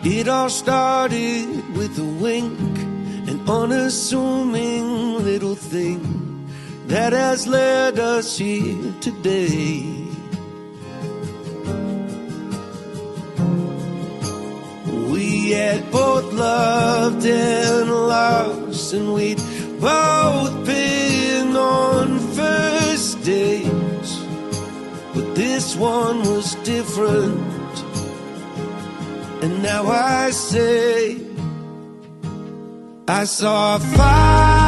It all started with a wink, an unassuming little thing that has led us here today. We had both loved and lost, and we'd both been on first dates, but this one was different. And now I say, I saw fire